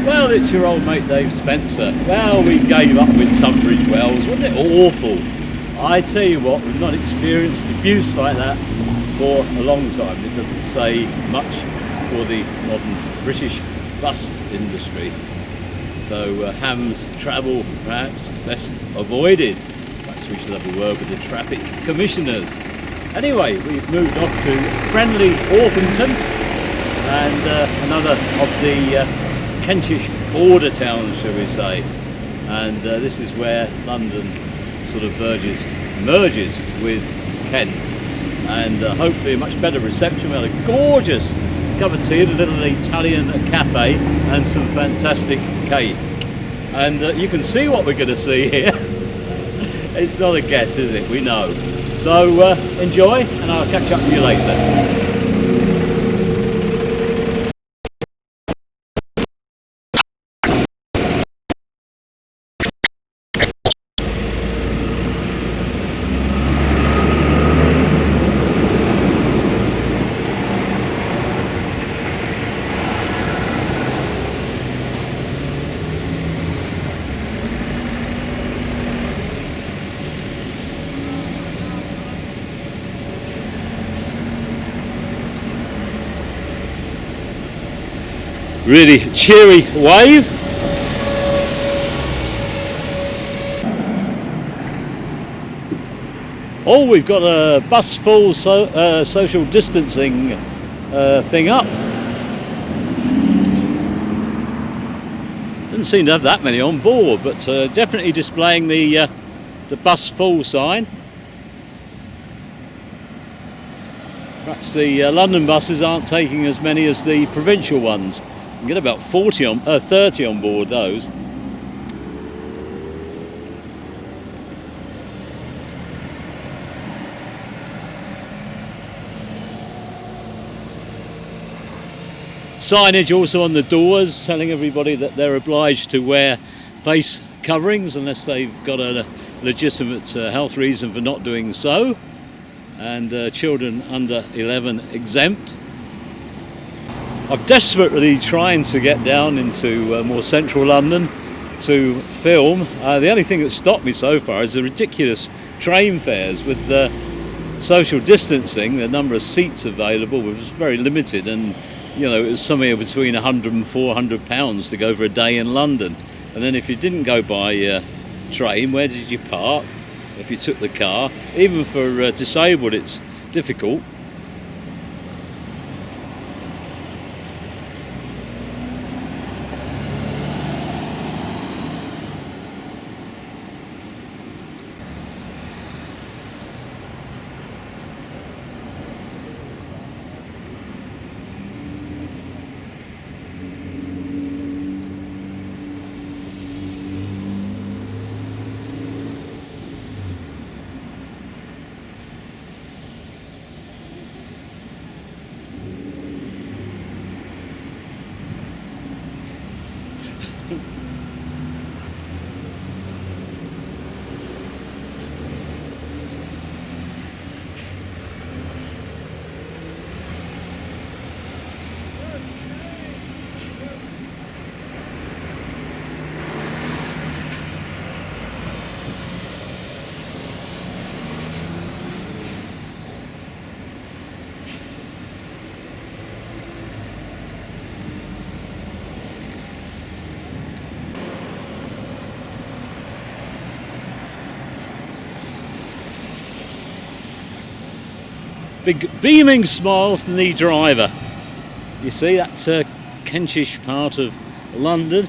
Well, it's your old mate Dave Spencer. Well, we gave up with Tunbridge Wells. Wasn't it awful? I tell you what, we've not experienced abuse like that for a long time. It doesn't say much for the modern British bus industry. So hams travel perhaps best avoided. Perhaps we should have a word with the traffic commissioners. Anyway, we've moved off to friendly Orpington, and another of the Kentish border towns, shall we say. And this is where London sort of merges with Kent. And hopefully a much better reception. We had a gorgeous cup of tea at a little Italian cafe and some fantastic cake. And you can see what we're going to see here. It's not a guess, is it? We know. So enjoy, and I'll catch up with you later. Really cheery wave. Oh, we've got a bus full social distancing thing up. Doesn't seem to have that many on board, but definitely displaying the bus full sign. Perhaps the London buses aren't taking as many as the provincial ones. You can get about 30 on board those. Signage also on the doors telling everybody that they're obliged to wear face coverings unless they've got a legitimate health reason for not doing so. And children under 11 exempt. I'm desperately trying to get down into more central London to film. The only thing that stopped me so far is the ridiculous train fares. With social distancing, the number of seats available was very limited, and you know, it was somewhere between £100 and £400 to go for a day in London. And then if you didn't go by train, where did you park? If you took the car, even for disabled, it's difficult. Big beaming smile from the driver. You see, that's Kentish part of London,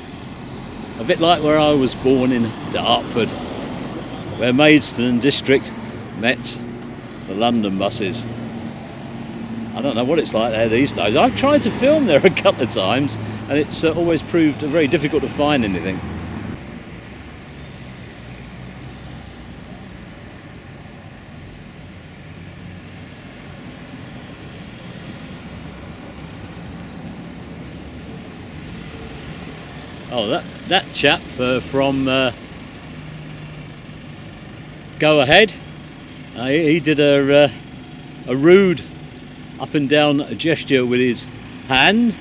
a bit like where I was born in Dartford, where Maidstone district met the London buses. I don't know what it's like there these days. I've tried to film there a couple of times, and it's always proved very difficult to find anything. Oh, that chap from Go Ahead, he did a rude up and down gesture with his hand,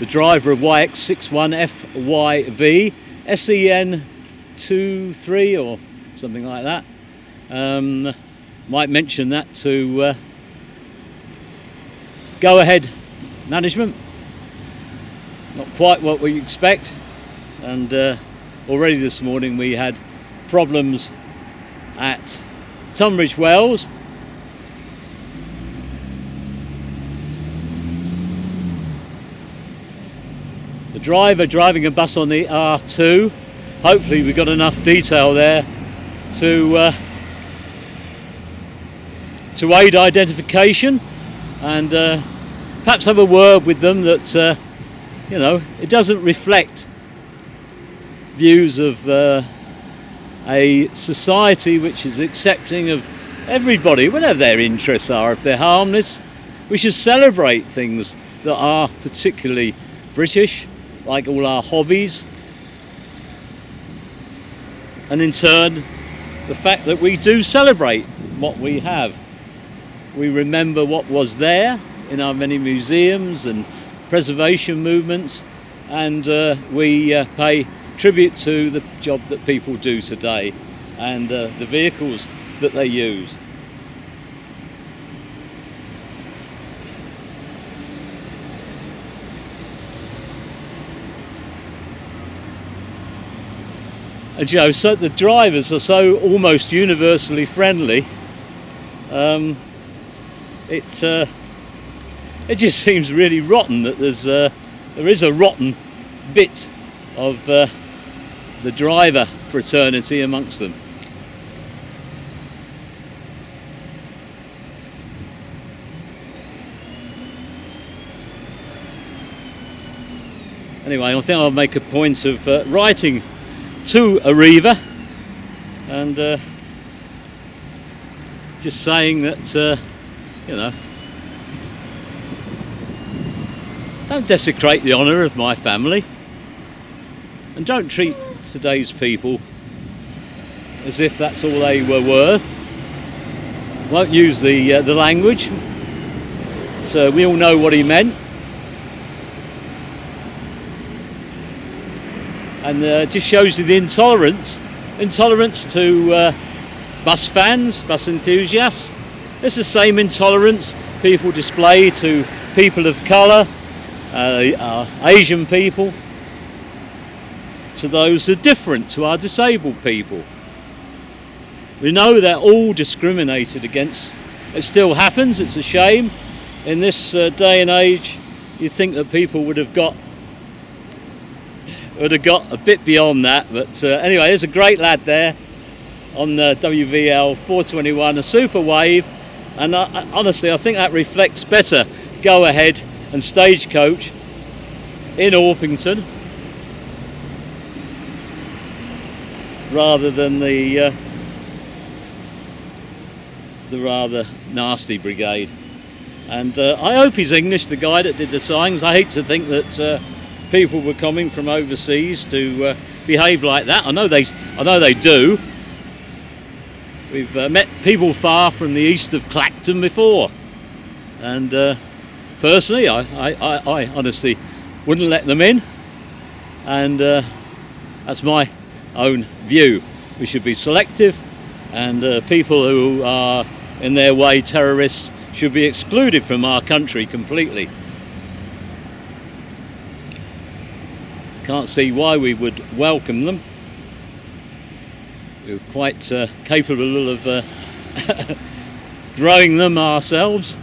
the driver of YX61FYV SEN23 or something like that. Might mention that to Go Ahead management. Not quite what we expect, and already this morning we had problems at Tunbridge Wells. The driver driving a bus on the R2. Hopefully we've got enough detail there to aid identification, and perhaps have a word with them that you know, it doesn't reflect views of a society which is accepting of everybody, whatever their interests are. If they're harmless, we should celebrate things that are particularly British, like all our hobbies, and in turn the fact that we do celebrate what we have. We remember what was there in our many museums and preservation movements, and we pay tribute to the job that people do today and the vehicles that they use. And you know, so the drivers are so almost universally friendly. It just seems really rotten that there is a rotten bit of the driver fraternity amongst them. Anyway, I think I'll make a point of writing to Arriva and just saying that you know, don't desecrate the honour of my family, and don't treat today's people as if that's all they were worth. Won't use the language, so we all know what he meant. And just shows you the intolerance to bus fans, bus enthusiasts. It's the same intolerance people display to people of colour, Asian people, to those who are different, to our disabled people. We know they're all discriminated against. It still happens. It's a shame. In this day and age, you'd think that people would have got a bit beyond that, but anyway, there's a great lad there on the WVL 421, a super wave, and honestly I think that reflects better Go Ahead and Stagecoach in Orpington rather than the rather nasty brigade. And I hope he's English, the guy that did the signs. I hate to think that people were coming from overseas to behave like that. I know they do. We've met people far from the east of Clacton before, and personally I honestly wouldn't let them in, and that's my own view. We should be selective, and people who are in their way terrorists should be excluded from our country completely. Can't see why we would welcome them. We're quite capable of growing them ourselves.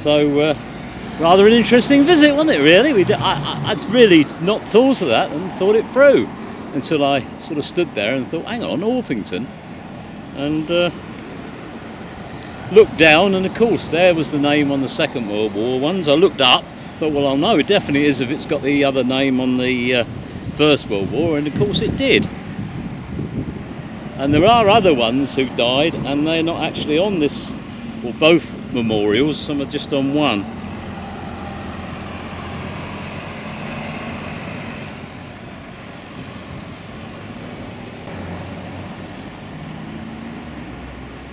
So rather an interesting visit, wasn't it, really? I'd really not thought of that and thought it through until I sort of stood there and thought, hang on, Orpington, and looked down, and of course there was the name on the Second World War ones. I looked up, thought, well, I'll know it definitely is if it's got the other name on the First World War, and of course it did. And there are other ones who died, and they're not actually on this, or both memorials, some are just on one.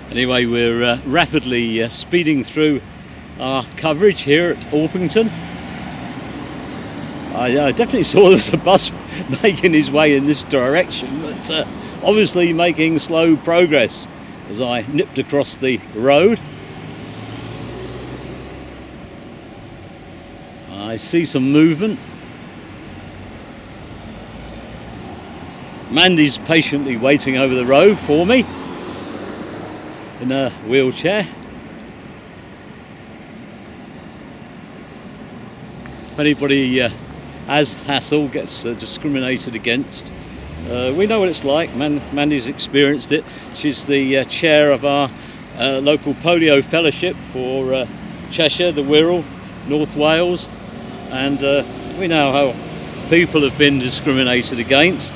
Anyway, we're rapidly speeding through our coverage here at Orpington. I definitely saw there was a bus making his way in this direction, but obviously making slow progress as I nipped across the road. I see some movement. Mandy's patiently waiting over the road for me in a wheelchair. If anybody has hassle, gets discriminated against, we know what it's like. Mandy's experienced it. She's the chair of our local polio fellowship for Cheshire, the Wirral, North Wales, and we know how people have been discriminated against.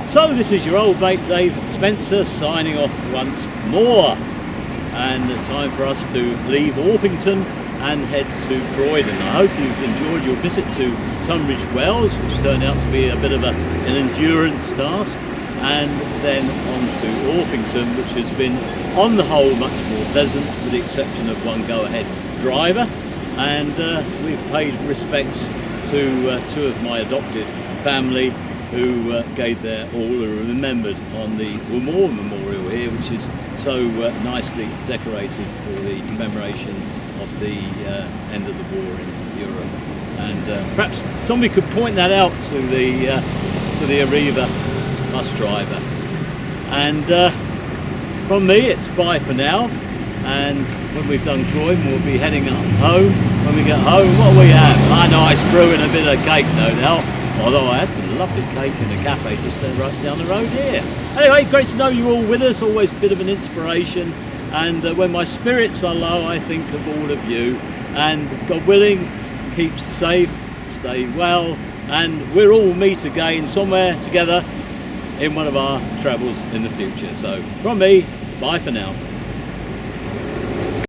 So this is your old mate Dave Spencer signing off once more, and time for us to leave Orpington and head to Croydon. I hope you've enjoyed your visit to Tunbridge Wells, which turned out to be a bit of an endurance task, and then on to Orpington, which has been on the whole much more pleasant, with the exception of one go-ahead driver, and we've paid respects to two of my adopted family who gave their all and are remembered on the War Memorial here, which is so nicely decorated for the commemoration of the end of the war in Europe. And perhaps somebody could point that out to the Arriva bus driver. And from me, it's bye for now. And when we've done Croydon, we'll be heading up home. When we get home, what will we have? A nice brew and a bit of cake, no doubt. Although I had some lovely cake in a cafe just right down the road here. Anyway, great to know you're all with us, always a bit of an inspiration. And when my spirits are low, I think of all of you. And God willing, keep safe, stay well, and we'll all meet again somewhere together in one of our travels in the future. So from me, bye for now.